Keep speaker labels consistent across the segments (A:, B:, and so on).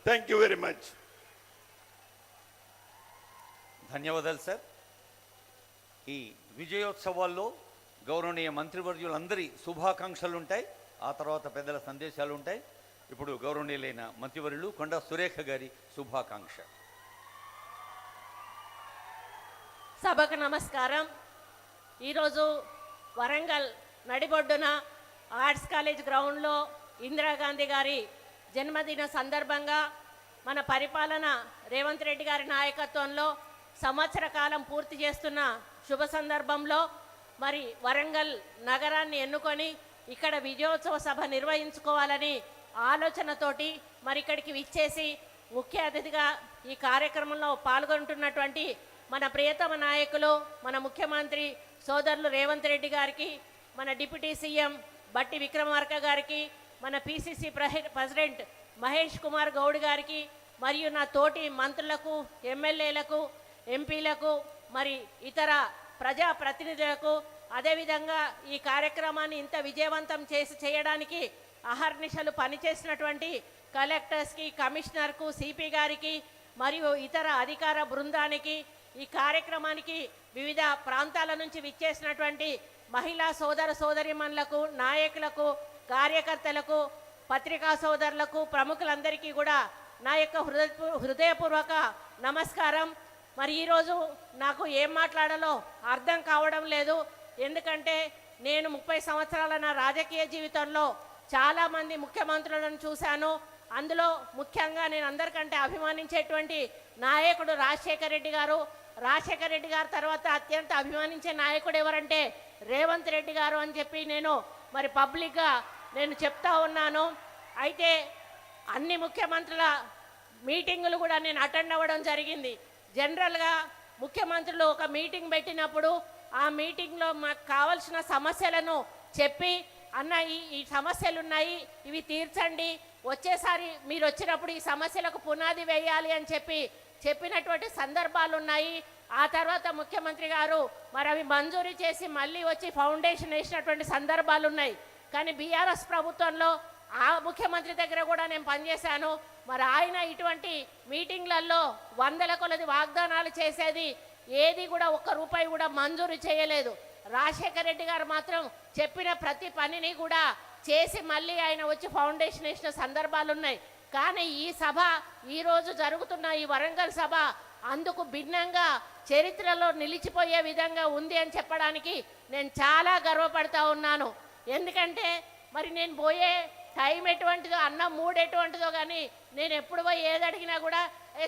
A: Thank you very much.
B: ధన్యవాదాలు sir. ఈ విజయోత్సవాల్లో గౌరవనీయ మంత్రివర్యులందరి శుభాకాంక్షలు ఉంటాయి, ఆ తర్వాత పెద్దల సందేశాలు ఉంటాయి. ఇప్పుడు గౌరవనీయులైన మంత్రివర్యులు కొండా సురేఖ గారి శుభాకాంక్ష.
C: సభకు నమస్కారం. ఈరోజు వరంగల్ నడిబొడ్డున ఆర్ట్స్ కాలేజ్ గ్రౌండ్లో ఇందిరాగాంధీ గారి జన్మదిన సందర్భంగా మన పరిపాలన రేవంత్ రెడ్డి గారి నాయకత్వంలో సంవత్సర కాలం పూర్తి చేస్తున్న శుభ సందర్భంలో మరి వరంగల్ నగరాన్ని ఎన్నుకొని ఇక్కడ విజయోత్సవ సభ నిర్వహించుకోవాలని ఆలోచనతోటి మరి ఇక్కడికి విచ్చేసి ముఖ్య అతిథిగా ఈ కార్యక్రమంలో పాల్గొంటున్నటువంటి మన ప్రియతమ నాయకులు మన ముఖ్యమంత్రి సోదరులు రేవంత్ రెడ్డి గారికి, మన డిప్యూటీ సీఎం బట్టి విక్రమార్క గారికి, మన పిసిసి ప్రెసిడెంట్ మహేష్ కుమార్ గౌడ్ గారికి, మరియు నా తోటి మంత్రులకు, ఎమ్మెల్యేలకు, ఎంపీలకు, మరి ఇతర ప్రజాప్రతినిధులకు, అదేవిధంగా ఈ కార్యక్రమాన్ని ఇంత విజయవంతం చేయడానికి అహర్నిశలు పనిచేసినటువంటి కలెక్టర్స్కి, కమిషనర్కు, సిపి గారికి మరియు ఇతర అధికార బృందానికి, ఈ కార్యక్రమానికి వివిధ ప్రాంతాల నుంచి విచ్చేసినటువంటి మహిళా సోదరీమణులకు, నాయకులకు, కార్యకర్తలకు, పత్రికా సోదరులకు, ప్రముఖులందరికీ కూడా నా యొక్క హృదయపూర్వక నమస్కారం. మరి ఈరోజు నాకు ఏం మాట్లాడాలో అర్థం కావడం లేదు. ఎందుకంటే నేను 30 సంవత్సరాల నా రాజకీయ జీవితంలో చాలామంది ముఖ్యమంత్రులను చూశాను. అందులో ముఖ్యంగా నేను అందరికంటే అభిమానించేటువంటి నాయకుడు రాజశేఖర రెడ్డి గారు. రాజశేఖర రెడ్డి గారి తర్వాత అత్యంత అభిమానించే నాయకుడు ఎవరంటే రేవంత్ రెడ్డి గారు అని చెప్పి నేను మరి పబ్లిక్గా నేను చెప్తా ఉన్నాను. అయితే అన్ని ముఖ్యమంత్రుల మీటింగులు కూడా నేను అటెండ్ అవ్వడం జరిగింది. జనరల్గా ముఖ్యమంత్రులు ఒక మీటింగ్ పెట్టినప్పుడు ఆ మీటింగ్లో మాకు కావాల్సిన సమస్యలను చెప్పి, అన్న ఈ సమస్యలు ఉన్నాయి, ఇవి తీర్చండి, వచ్చేసారి మీరు వచ్చినప్పుడు ఈ సమస్యలకు పునాది వేయాలి అని చెప్పినటువంటి సందర్భాలు ఉన్నాయి. ఆ తర్వాత ముఖ్యమంత్రి గారు మరి అవి మంజూరు చేసి మళ్ళీ వచ్చి ఫౌండేషన్ వేసినటువంటి సందర్భాలు ఉన్నాయి. కానీ బీఆర్ఎస్ ప్రభుత్వంలో ఆ ముఖ్యమంత్రి దగ్గర కూడా నేను పనిచేశాను. మరి ఆయన ఇటువంటి మీటింగ్లలో వందల కొలది వాగ్దానాలు చేసేది, ఏది కూడా ఒక్క రూపాయి కూడా మంజూరు చేయలేదు. రాజశేఖర రెడ్డి గారు మాత్రం చెప్పిన ప్రతి పనిని కూడా చేసి మళ్ళీ ఆయన వచ్చి ఫౌండేషన్ వేసిన సందర్భాలు ఉన్నాయి. కానీ ఈ సభ, ఈరోజు జరుగుతున్న ఈ వరంగల్ సభ అందుకు భిన్నంగా చరిత్రలో నిలిచిపోయే విధంగా ఉంది అని చెప్పడానికి నేను చాలా గర్వపడతా ఉన్నాను. ఎందుకంటే మరి నేను పోయే టైం ఎటువంటిదో, అన్నం మూడు ఎటువంటిదో, కానీ నేను ఎప్పుడు పోయి ఏది అడిగినా కూడా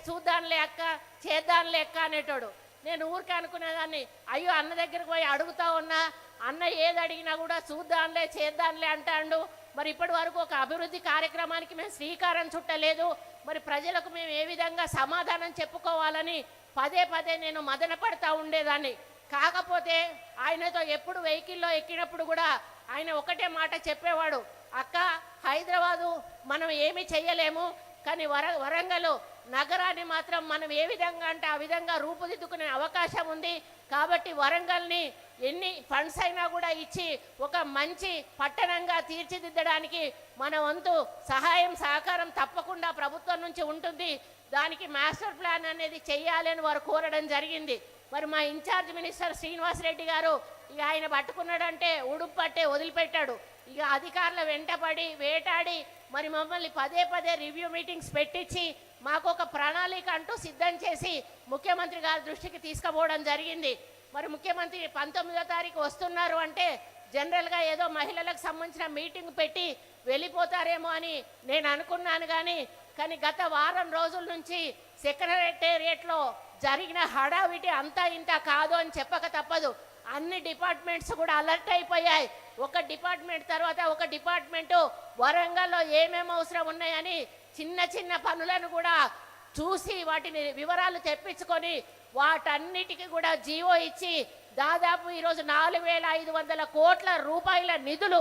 C: చూద్దాంలే అక్క, చేద్దాంలే అక్క అనేటోడు. నేను ఊరికే అనుకునేదాన్ని, అయ్యో అన్న దగ్గరికి పోయి అడుగుతా ఉన్నా, అన్న ఏది అడిగినా కూడా చూద్దాంలే చేద్దాంలే అంటాడు. మరి ఇప్పటి వరకు ఒక అభివృద్ధి కార్యక్రమానికి మేము శ్రీకారం చుట్టలేదు. మరి ప్రజలకు మేము ఏ విధంగా సమాధానం చెప్పుకోవాలని పదే పదే నేను మదన పడతా ఉండేదాన్ని. కాకపోతే ఆయనతో ఎప్పుడు వెహికల్లో ఎక్కినప్పుడు కూడా ఆయన ఒకటే మాట చెప్పేవాడు, అక్క హైదరాబాదు మనం ఏమీ చెయ్యలేము, కానీ వరంగల్ నగరాన్ని మాత్రం మనం ఏ విధంగా అంటే ఆ విధంగా రూపుదిద్దుకునే అవకాశం ఉంది. కాబట్టి వరంగల్ని ఎన్ని ఫండ్స్ అయినా కూడా ఇచ్చి ఒక మంచి పట్టణంగా తీర్చిదిద్దడానికి మన వంతు సహాయం సహకారం తప్పకుండా ప్రభుత్వం నుంచి ఉంటుంది. దానికి మాస్టర్ ప్లాన్ అనేది చెయ్యాలి అని వారు కోరడం జరిగింది. మరి మా ఇన్ఛార్జ్ మినిస్టర్ శ్రీనివాసరెడ్డి గారు ఇక ఆయన పట్టుకున్నాడంటే ఉడుపు పట్టే వదిలిపెట్టాడు. ఇక అధికారుల వెంటపడి వేటాడి మరి మమ్మల్ని పదే పదే రివ్యూ మీటింగ్స్ పెట్టించి మాకు ఒక ప్రణాళిక అంటూ సిద్ధం చేసి ముఖ్యమంత్రి గారి దృష్టికి తీసుకుపోవడం జరిగింది. మరి ముఖ్యమంత్రి 19వ తారీఖు వస్తున్నారు అంటే జనరల్గా ఏదో మహిళలకు సంబంధించిన మీటింగ్ పెట్టి వెళ్ళిపోతారేమో అని నేను అనుకున్నాను. కానీ గత వారం రోజుల నుంచి సెక్రటేరియట్లో జరిగిన హడావిటి అంతా ఇంత కాదు అని చెప్పక తప్పదు. అన్ని డిపార్ట్మెంట్స్ కూడా అలర్ట్ అయిపోయాయి. ఒక డిపార్ట్మెంట్ తర్వాత ఒక డిపార్ట్మెంటు వరంగల్లో ఏమేమి అవసరం ఉన్నాయని చిన్న చిన్న పనులను కూడా చూసి వాటిని వివరాలు తెప్పించుకొని వాటన్నిటికీ కూడా జీవో ఇచ్చి దాదాపు ఈరోజు 4,500 కోట్ల రూపాయల నిధులు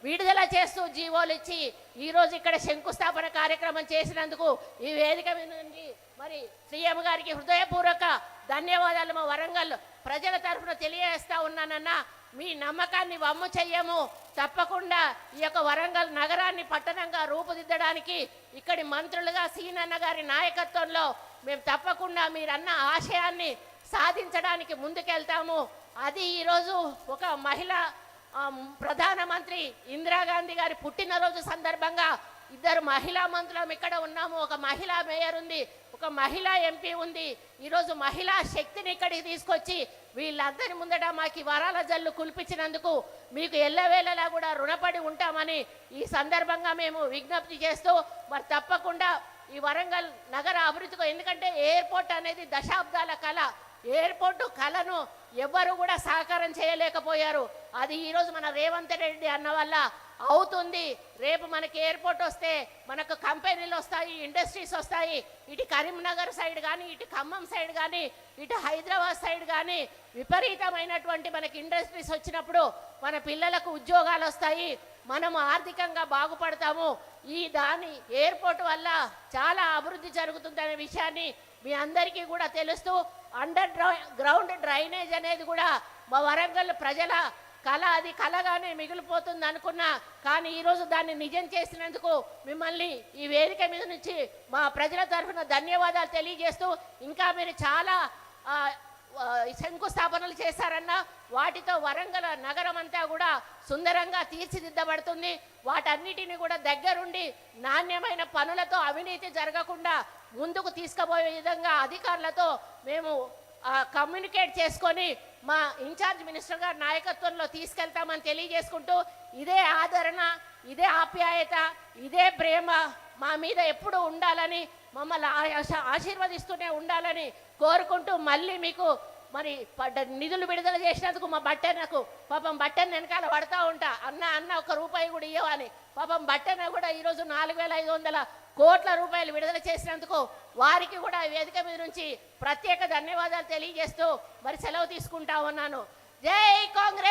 C: విడుదల చేస్తూ జీవోలు ఇచ్చి ఈరోజు ఇక్కడ శంకుస్థాపన కార్యక్రమం చేసినందుకు ఈ వేదిక మీద నుండి మరి సీఎం గారికి హృదయపూర్వక ధన్యవాదాలు మా వరంగల్ ప్రజల తరఫున తెలియజేస్తా ఉన్నానన్నా. మీ నమ్మకాన్ని వమ్ము చెయ్యము. తప్పకుండా ఈ యొక్క వరంగల్ నగరాన్ని పట్టణంగా రూపుదిద్దడానికి ఇక్కడి మంత్రులుగా సీనన్న గారి నాయకత్వంలో మేము తప్పకుండా మీరన్న ఆశయాన్ని సాధించడానికి ముందుకెళ్తాము. అది ఈరోజు ఒక మహిళ ప్రధానమంత్రి ఇందిరాగాంధీ గారి పుట్టినరోజు సందర్భంగా ఇద్దరు మహిళా మంత్రులం ఇక్కడ ఉన్నాము. ఒక మహిళా మేయర్ ఉంది, ఒక మహిళా ఎంపీ ఉంది. ఈరోజు మహిళా శక్తిని ఇక్కడికి తీసుకొచ్చి వీళ్ళందరి ముందట మాకు వరాల జల్లు కుల్పించినందుకు మీకు ఎల్లవేళలా కూడా రుణపడి ఉంటామని ఈ సందర్భంగా మేము విజ్ఞప్తి చేస్తూ, మరి తప్పకుండా ఈ వరంగల్ నగర అభివృద్ధికి, ఎందుకంటే ఎయిర్పోర్ట్ అనేది దశాబ్దాల కళ. ఎయిర్పోర్టు కళను ఎవ్వరు కూడా సహకారం చేయలేకపోయారు. అది ఈరోజు మన రేవంత్ రెడ్డి అన్న వల్ల అవుతుంది. రేపు మనకి ఎయిర్పోర్ట్ వస్తే మనకు కంపెనీలు వస్తాయి, ఇండస్ట్రీస్ వస్తాయి. ఇటు కరీంనగర్ సైడ్ కానీ, ఇటు ఖమ్మం సైడ్ కానీ, ఇటు హైదరాబాద్ సైడ్ కానీ విపరీతమైనటువంటి మనకి ఇండస్ట్రీస్ వచ్చినప్పుడు మన పిల్లలకు ఉద్యోగాలు వస్తాయి, మనము ఆర్థికంగా బాగుపడతాము. ఈ దాని ఎయిర్పోర్ట్ వల్ల చాలా అభివృద్ధి జరుగుతుందనే విషయాన్ని మీ అందరికీ కూడా తెలుస్తూ, అండర్ గ్రౌండ్ డ్రైనేజ్ అనేది కూడా మా వరంగల్ ప్రజల కళ, అది కళగానే మిగిలిపోతుంది అనుకున్నా. కానీ ఈరోజు దాన్ని నిజం చేసినందుకు మిమ్మల్ని ఈ వేదిక మీద నుంచి మా ప్రజల తరఫున ధన్యవాదాలు తెలియజేస్తూ, ఇంకా మీరు చాలా శంకుస్థాపనలు చేశారన్న వాటితో వరంగల్ నగరం అంతా కూడా సుందరంగా తీర్చిదిద్దబడుతుంది. వాటన్నిటిని కూడా దగ్గరుండి నాణ్యమైన పనులతో అవినీతి జరగకుండా ముందుకు తీసుకుపోయే విధంగా అధికారులతో మేము కమ్యూనికేట్ చేసుకొని మా ఇన్ఛార్జ్ మినిస్టర్ గారి నాయకత్వంలో తీసుకెళ్తామని తెలియజేసుకుంటూ, ఇదే ఆదరణ, ఇదే ఆప్యాయత, ఇదే ప్రేమ మా మీద ఎప్పుడు ఉండాలని, మమ్మల్ని ఆశీర్వదిస్తూనే ఉండాలని కోరుకుంటూ, మళ్ళీ మీకు మరి నిధులు విడుదల చేసినందుకు మా బట్టన్నకు పాపం బట్టన్న వెనకాల పడతా ఉంటా, అన్న ఒక రూపాయి కూడా ఇవ్వని. పాపం బట్టన్న కూడా ఈరోజు 4,500 కోట్ల రూపాయలు విడుదల చేసినందుకు వారికి కూడా వేదిక మీద నుంచి ప్రత్యేక ధన్యవాదాలు తెలియజేస్తూ మరి సెలవు తీసుకుంటా ఉన్నాను. జై కాంగ్రెస్.